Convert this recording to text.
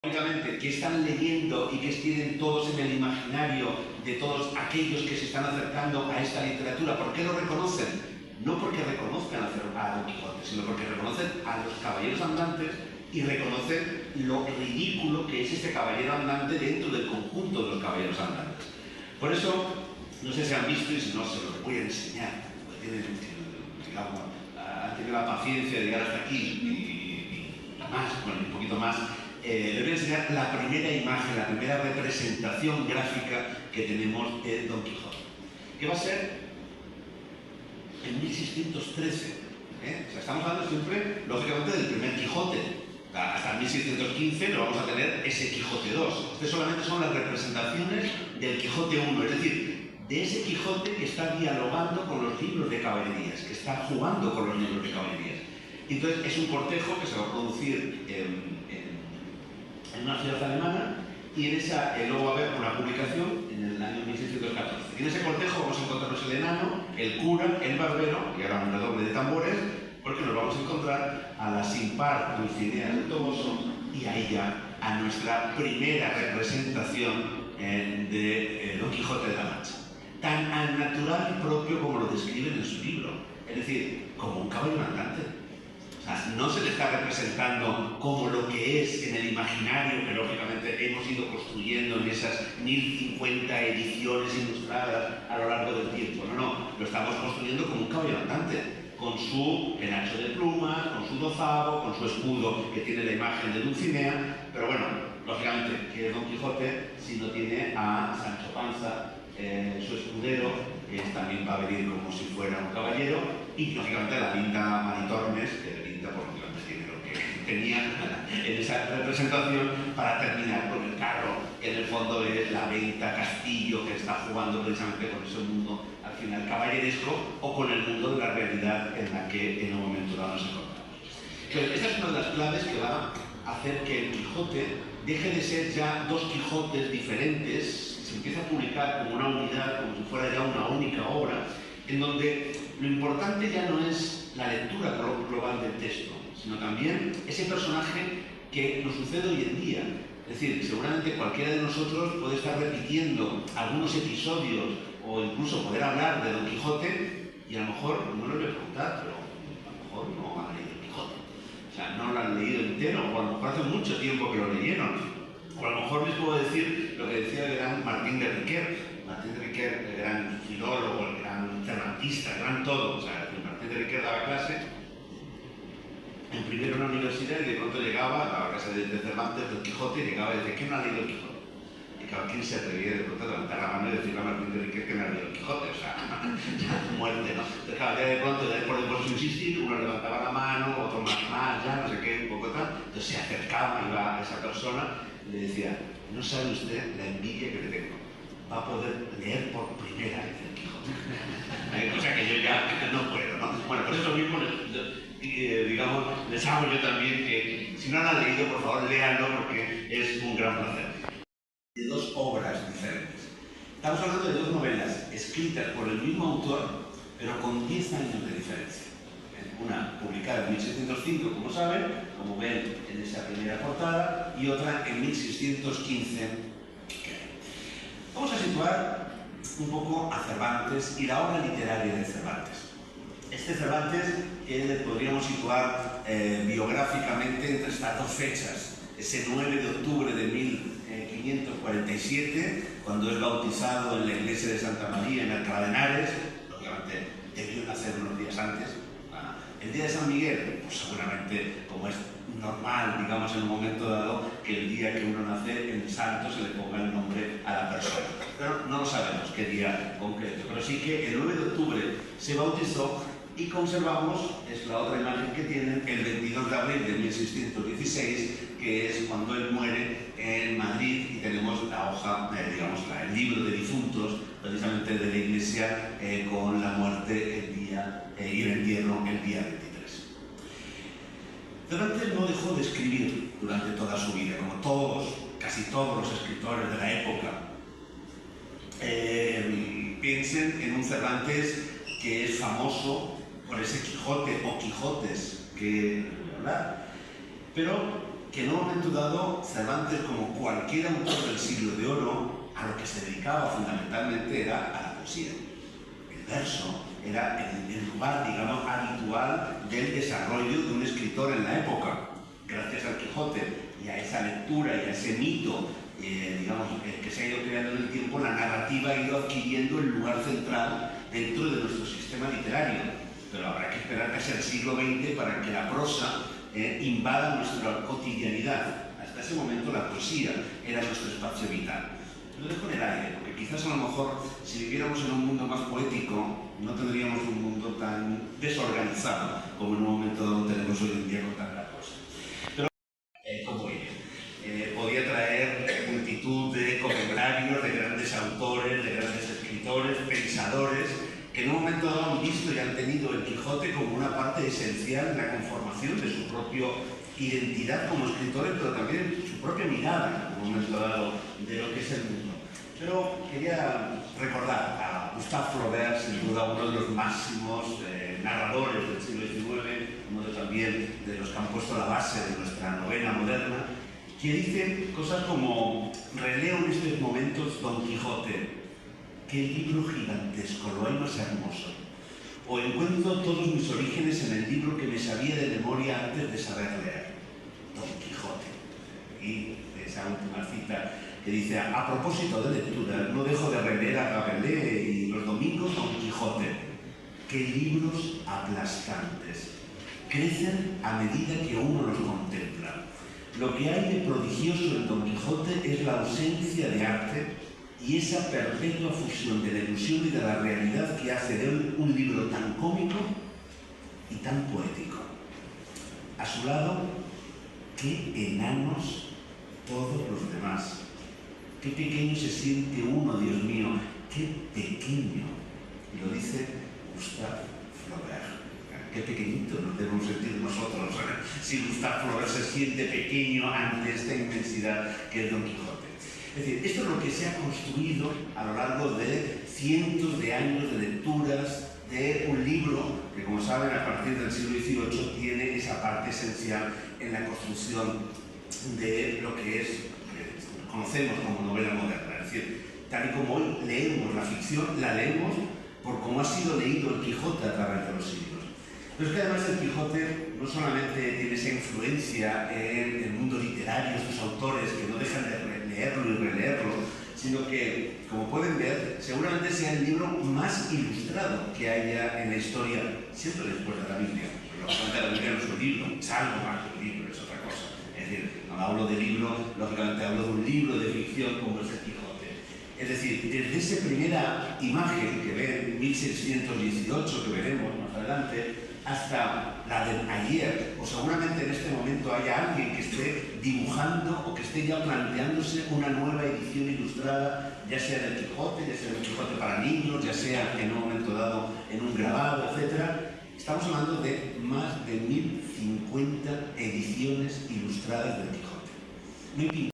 Lógicamente, ¿qué están leyendo y qué tienen todos en el imaginario de todos aquellos que se están acercando a esta literatura? ¿Por qué lo reconocen? No porque reconozcan a Don Quijote, sino porque reconocen a los caballeros andantes y reconocen lo ridículo que es este caballero andante dentro del conjunto de los caballeros andantes. Por eso, no sé si han visto, y si no, se los voy a enseñar, porque tienen, digamos, han tenido la paciencia de llegar hasta aquí y más, bueno, un poquito más. Les voy a enseñar la primera imagen, la primera representación gráfica que tenemos de Don Quijote, que va a ser en 1613. O sea, estamos hablando siempre, lógicamente, del primer Quijote. Hasta 1615 lo vamos a tener ese Quijote II. Estas solamente son las representaciones del Quijote I, es decir, de ese Quijote que está dialogando con los libros de caballerías, que está jugando con los libros de caballerías. Entonces, es un cortejo que se va a producir en una ciudad alemana, y en esa luego va a haber una publicación en el año 1614. Y en ese cortejo vamos a encontrarnos el enano, el cura, el barbero y ahora un redoble de tambores, porque nos vamos a encontrar a la sin par Dulcinea del Toboso y a ella, a nuestra primera representación de Don Quijote de la Mancha. Tan al natural y propio como lo describen en su libro, es decir, como un caballero andante. O sea, no se le está representando como lo que es en el imaginario que lógicamente hemos ido construyendo en esas 1050 ediciones ilustradas a lo largo del tiempo. No, lo estamos construyendo como un caballero andante, con su penacho de plumas, con su dozavo, con su escudo que tiene la imagen de Dulcinea. Pero bueno, lógicamente, ¿qué es Don Quijote si no tiene a Sancho Panza, su escudero, que también va a venir como si fuera un caballero, y lógicamente la pinta Maritornes, que le pinta porque tiene lo que tenía en esa representación, para terminar con el carro, que en el fondo es la venta Castillo, que está jugando precisamente con ese mundo al final caballeresco, o con el mundo de la realidad en la que en un momento dado nos encontramos. Entonces, esta es una de las claves que va a hacer que el Quijote deje de ser ya dos Quijotes diferentes, se empieza a publicar como una unidad, como si fuera ya una única obra, en donde lo importante ya no es la lectura global del texto, sino también ese personaje que nos sucede hoy en día. Es decir, seguramente cualquiera de nosotros puede estar repitiendo algunos episodios o incluso poder hablar de Don Quijote y a lo mejor, no lo voy a preguntar, pero a lo mejor no han leído el Quijote. O sea, no lo han leído entero, o a lo mejor hace mucho tiempo que lo leyeron. O a lo mejor les puedo decir lo que decía el gran Martín de Riquer. Martín de Riquer, el gran filólogo, el gran cervantista, el gran todo. O sea, Martín de Riquer daba clase en primero en la universidad y de pronto llegaba a la clase de Cervantes, del Quijote, y llegaba y decía, ¿quién no ha leído el Quijote? Y claro, ¿quién se atrevía de pronto a levantar la mano y decirle a Martín de Riquer que no ha leído el Quijote? O sea, muerte, ¿no? Entonces, claro, ya de pronto, ya por su insistir, uno levantaba la mano, otro más, ya, no sé qué, un poco tal. Entonces se acercaba, iba a esa persona y le decía, no sabe usted la envidia que le tengo. Va a poder leer por primera vez el Quijote. Cosa que yo ya no puedo, ¿no? Bueno, por eso mismo, digamos, les hago yo también que, si no lo han leído, por favor, léanlo porque es un gran placer. De dos obras diferentes. Estamos hablando de dos novelas escritas por el mismo autor, pero con 10 años de diferencia. Una publicada en 1605, como saben, como ven en esa primera portada, y otra en 1615. Vamos a situar un poco a Cervantes y la obra literaria de Cervantes. Este Cervantes podríamos situar biográficamente entre estas dos fechas, ese 9 de octubre de 1547, cuando es bautizado en la iglesia de Santa María en Alcalá de Henares. Lógicamente debió nacer unos días antes. El día de San Miguel, pues seguramente, como es normal, digamos, en un momento dado, que el día que uno nace, en santo se le ponga el nombre a la persona. Pero no lo sabemos qué día concreto. Pero sí que el 9 de octubre se bautizó y conservamos, es la otra imagen que tienen, el 22 de abril de 1616, que es cuando él muere en Madrid, y tenemos la hoja, digamos, el libro de difuntos, precisamente de la iglesia, con la muerte el día y el entierro el día 23. Cervantes no dejó de escribir durante toda su vida, como casi todos los escritores de la época. Piensen en un Cervantes que es famoso por ese Quijote o Quijotes que voy a hablar, pero que en un momento dado Cervantes, como cualquier autor del siglo de oro, a lo que se dedicaba fundamentalmente era a la poesía. El verso era el lugar, digamos, habitual del desarrollo de un escritor en la época. Gracias al Quijote y a esa lectura y a ese mito, digamos, que se ha ido creando en el tiempo, la narrativa ha ido adquiriendo el lugar central dentro de nuestro sistema literario. Pero habrá que esperar casi al siglo XX para que la prosa invada nuestra cotidianidad. Hasta ese momento la poesía era nuestro espacio vital. Lo dejo en el aire, porque quizás a lo mejor si viviéramos en un mundo más poético no tendríamos un mundo tan desorganizado como en un momento dado tenemos hoy en día con tanta cosa. Pero como ella, podía traer multitud de comentarios de grandes autores, de grandes escritores, pensadores, que en un momento dado han visto y han tenido el Quijote como una parte esencial en la conformación de su propia identidad como escritores, pero también su propia mirada en un momento dado de lo que es el mundo. Pero quería recordar a Gustave Flaubert, sin duda uno de los máximos narradores del siglo XIX, uno también de los que han puesto la base de nuestra novela moderna, que dice cosas como: releo en estos momentos Don Quijote, qué libro gigantesco, lo hay más hermoso. O encuentro todos mis orígenes en el libro que me sabía de memoria antes de saber leer, Don Quijote. Y esa última cita que dice: a propósito de lectura, no dejo de releer a Rabelais y los domingos Don Quijote. Qué libros aplastantes. Crecen a medida que uno los contempla. Lo que hay de prodigioso en Don Quijote es la ausencia de arte y esa perpetua fusión de la ilusión y de la realidad que hace de él un libro tan cómico y tan poético. A su lado, qué enanos todos los demás. Qué pequeño se siente uno, Dios mío, qué pequeño. Y lo dice Gustave Flaubert. Qué pequeñito nos debemos sentir nosotros si Gustave Flaubert se siente pequeño ante esta inmensidad que es Don Quijote. Es decir, esto es lo que se ha construido a lo largo de cientos de años de lecturas de un libro que, como saben, a partir del siglo XVIII tiene esa parte esencial en la construcción de lo que es, conocemos como novela moderna. Es decir, tal y como hoy leemos la ficción, la leemos por cómo ha sido leído el Quijote a través de los siglos. Pero es que además el Quijote no solamente tiene esa influencia en el mundo literario, sus autores que no dejan de leerlo y releerlo, sino que, como pueden ver, seguramente sea el libro más ilustrado que haya en la historia, siempre después de la Biblia. Lógicamente la Biblia no es un libro, es algo más que un libro, es otra cosa. Es decir, no hablo de libro, lógicamente hablo de un libro de ficción como es el Quijote. Es decir, desde esa primera imagen que ven en 1618, que veremos más adelante, hasta la de ayer, o seguramente en este momento haya alguien que esté dibujando o que esté ya planteándose una nueva edición ilustrada, ya sea del Quijote, ya sea del Quijote para niños, ya sea en un momento dado en un grabado, etc. Estamos hablando de más de 1050 ediciones ilustradas del Quijote.